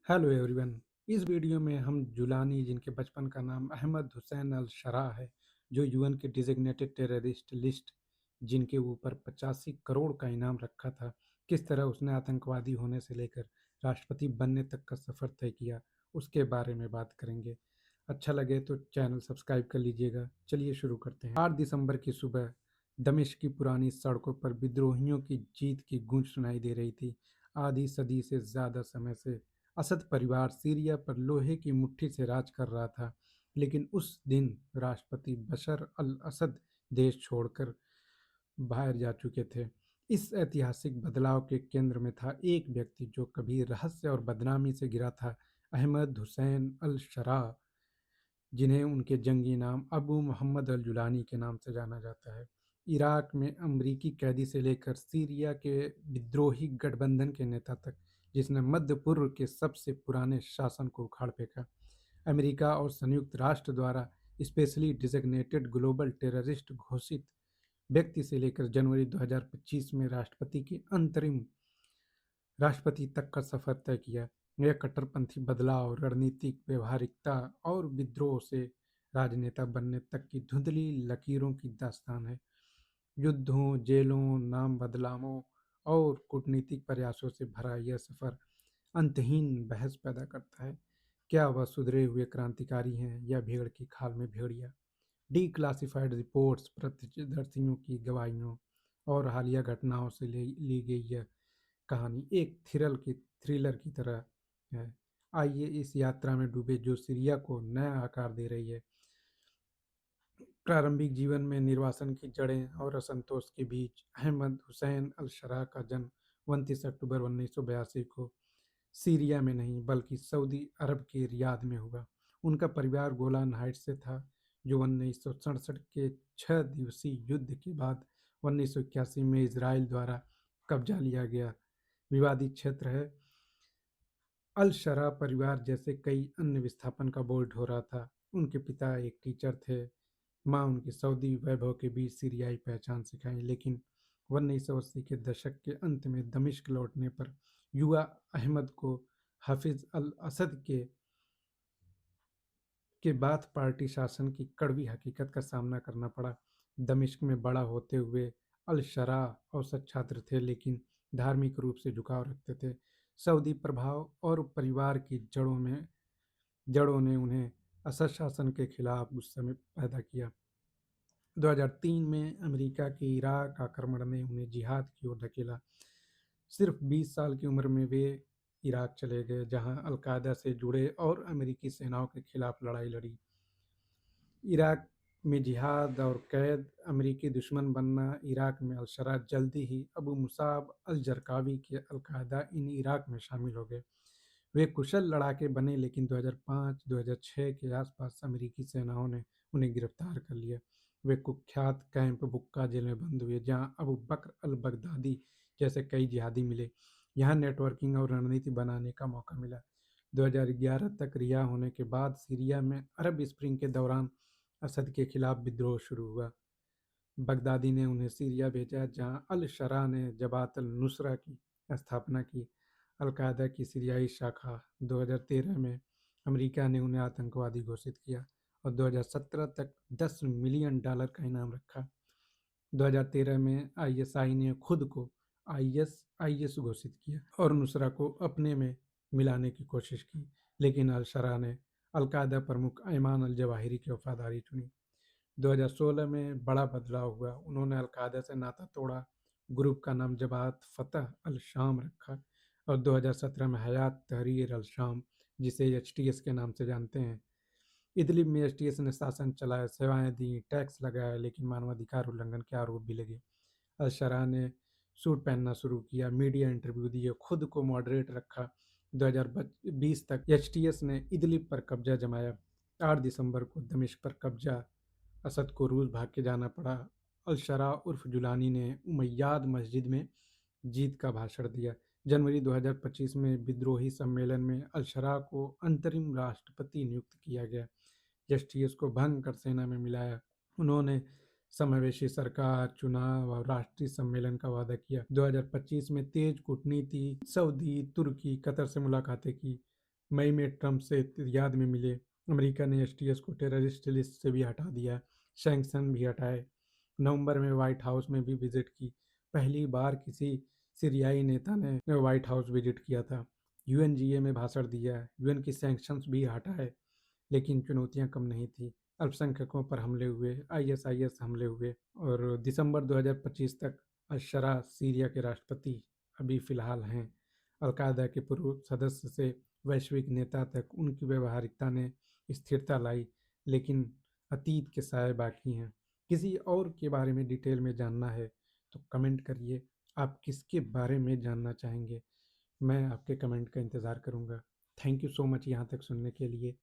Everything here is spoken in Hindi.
Hello everyone. इस वीडियो में हम जुलानी जिनके बचपन का नाम अहमद हुसैन अल शरा है, जो यूएन के डिजिग्नेटेड टेररिस्ट लिस्ट जिनके ऊपर 85 करोड़ का इनाम रखा था, किस तरह उसने आतंकवादी होने से लेकर राष्ट्रपति बनने तक का सफ़र तय किया, उसके बारे में बात करेंगे। अच्छा लगे तो चैनल सब्सक्राइब कर लीजिएगा। चलिए शुरू करते हैं। 8 दिसंबर की सुबह दमिश्क की पुरानी सड़कों पर विद्रोहियों की जीत की गूंज सुनाई दे रही थी। आधी सदी से ज़्यादा समय से असद परिवार सीरिया पर लोहे की मुट्ठी से राज कर रहा था, लेकिन उस दिन राष्ट्रपति बशर अल असद देश छोड़कर बाहर जा चुके थे। इस ऐतिहासिक बदलाव के केंद्र में था एक व्यक्ति जो कभी रहस्य और बदनामी से घिरा था, अहमद हुसैन अल शरा, जिन्हें उनके जंगी नाम अबू मोहम्मद अल जुलानी के नाम से जाना जाता है। इराक में अमरीकी कैदी से लेकर सीरिया के विद्रोही गठबंधन के नेता तक, जिसने मध्य पूर्व के सबसे पुराने शासन को उखाड़ फेंका। अमेरिका और संयुक्त राष्ट्र द्वारा स्पेशली डिजिग्नेटेड ग्लोबल टेररिस्ट घोषित व्यक्ति से लेकर जनवरी 2025 में राष्ट्रपति के अंतरिम राष्ट्रपति तक का सफर तय किया। यह कट्टरपंथी बदलाव, रणनीतिक व्यवहारिकता और विद्रोह से राजनेता बनने तक की धुंधली लकीरों की दास्तान है। युद्धों, जेलों, नाम बदलावों और कूटनीतिक प्रयासों से भरा यह सफर अंतहीन बहस पैदा करता है। क्या वह सुधरे हुए क्रांतिकारी हैं या भेड़ की खाल में भेड़िया? डिक्लासिफाइड रिपोर्ट्स, प्रत्यक्षदर्शियों की गवाहियों और हालिया घटनाओं से ली गई यह कहानी एक थ्रिलर की तरह है। आइए इस यात्रा में डूबे जो सीरिया को नया आकार दे रही है। प्रारंभिक जीवन में निर्वासन की जड़ें और असंतोष के बीच अहमद हुसैन अल शरा का जन्म 29 अक्टूबर 1982 को सीरिया में नहीं बल्कि सऊदी अरब के रियाद में हुआ। उनका परिवार गोलान हाइट्स से था, जो 1967 के 6 दिवसीय युद्ध के बाद 1981 में इसराइल द्वारा कब्जा लिया गया विवादित क्षेत्र है। अल शरा परिवार जैसे कई अन्य विस्थापन का बोझ ढो रहा था। उनके पिता एक टीचर थे, माँ उनकी सऊदी वैभव के बीच सीरियाई पहचान सिखाई, लेकिन 1980 के दशक के अंत में दमिश्क लौटने पर युवा अहमद को हाफिज अल असद के बाद पार्टी शासन की कड़वी हकीकत का सामना करना पड़ा। दमिश्क में बड़ा होते हुए अल शरा औसत छात्र थे, लेकिन धार्मिक रूप से झुकाव रखते थे। सऊदी प्रभाव और परिवार की जड़ों ने उन्हें असद शासन के खिलाफ गुस्से में पैदा किया। 2003 में अमेरिका के इराक आक्रमण ने उन्हें जिहाद की ओर धकेला। सिर्फ 20 साल की उम्र में वे इराक चले गए, जहां अल-कायदा से जुड़े और अमेरिकी सेनाओं के खिलाफ लड़ाई लड़ी। इराक में जिहाद और कैद, अमेरिकी दुश्मन बनना। इराक में अल-शरा जल्दी ही अबू मुसाब अल-जरकावी के अल-कायदा इन इराक में शामिल हो गए। वे कुशल लड़ाके बने, लेकिन 2005-2006 के आसपास अमेरिकी सेनाओं ने उन्हें गिरफ्तार कर लिया। वे कुख्यात कैंप बुक्का जेल में बंद हुए, जहां अबू बकर अल बगदादी जैसे कई जिहादी मिले। यहाँ नेटवर्किंग और रणनीति बनाने का मौका मिला। 2011 तक रिहा होने के बाद सीरिया में अरब स्प्रिंग के दौरान असद के खिलाफ विद्रोह शुरू हुआ। बगदादी ने उन्हें सीरिया भेजा, जहां अल शरा ने जबात अल नुसरा की स्थापना की, अल-कायदा की सीरियाई शाखा। 2013 में अमेरिका ने उन्हें आतंकवादी घोषित किया और 2017 तक $10 मिलियन का इनाम रखा। 2013 में आईएसआई ने खुद को आईएस घोषित किया और नुसरा को अपने में मिलाने की कोशिश की, लेकिन अल शरा ने अल-कायदा प्रमुख अयमान अल जवाहिरी की वफादारी चुनी। 2016 में बड़ा बदलाव हुआ। उन्होंने अल-कायदा से नाता तोड़ा, ग्रुप का नाम जमात फतह अल-शाम रखा और 2017 में हयात तहरीर अल-शाम, जिसे एचटीएस के नाम से जानते हैं। इदलिब में एचटीएस ने शासन चलाया, सेवाएं दी, टैक्स लगाया, लेकिन मानवाधिकार उल्लंघन के आरोप भी लगे। अल-शरा ने सूट पहनना शुरू किया, मीडिया इंटरव्यू दिए, खुद को मॉडरेट रखा। 2020 तक एचटीएस ने इदलिब पर कब्जा जमाया। 8 दिसंबर को दमिश्क पर कब्जा, असद को रूस भाग के जाना पड़ा। अल-शरा उर्फ जुलानी ने उमैयाद मस्जिद में जीत का भाषण दिया। जनवरी 2025 में विद्रोही सम्मेलन में अल-शरा को अंतरिम राष्ट्रपति नियुक्त किया गया। एचटीएस को भंग कर सेना में मिलाया। उन्होंने समावेशी सरकार, चुनाव और राष्ट्रीय सम्मेलन का वादा किया। 2025 में तेज कूटनीति, सऊदी, तुर्की, कतर से मुलाकातें की। मई में ट्रंप से याद में मिले। अमेरिका ने एसटीएस को टेररिस्ट लिस्ट से भी हटा दिया, सैंक्शन भी हटाए। नवंबर में व्हाइट हाउस में भी विजिट की। पहली बार किसी सीरियाई नेता ने व्हाइट हाउस विजिट किया था। यूएनजीए में भाषण दिया, यूएन की सैंक्शंस भी हटाए। लेकिन चुनौतियां कम नहीं थी। अल्पसंख्यकों पर हमले हुए, आईएसआईएस हमले हुए, और दिसंबर 2025 तक अशरा सीरिया के राष्ट्रपति अभी फिलहाल हैं। अलकायदा के पूर्व सदस्य से वैश्विक नेता तक उनकी व्यवहारिकता ने स्थिरता लाई, लेकिन अतीत के साए बाकी हैं। किसी और के बारे में डिटेल में जानना है तो कमेंट करिए। आप किसके बारे में जानना चाहेंगे? मैं आपके कमेंट का इंतज़ार करूंगा। थैंक यू सो मच यहाँ तक सुनने के लिए।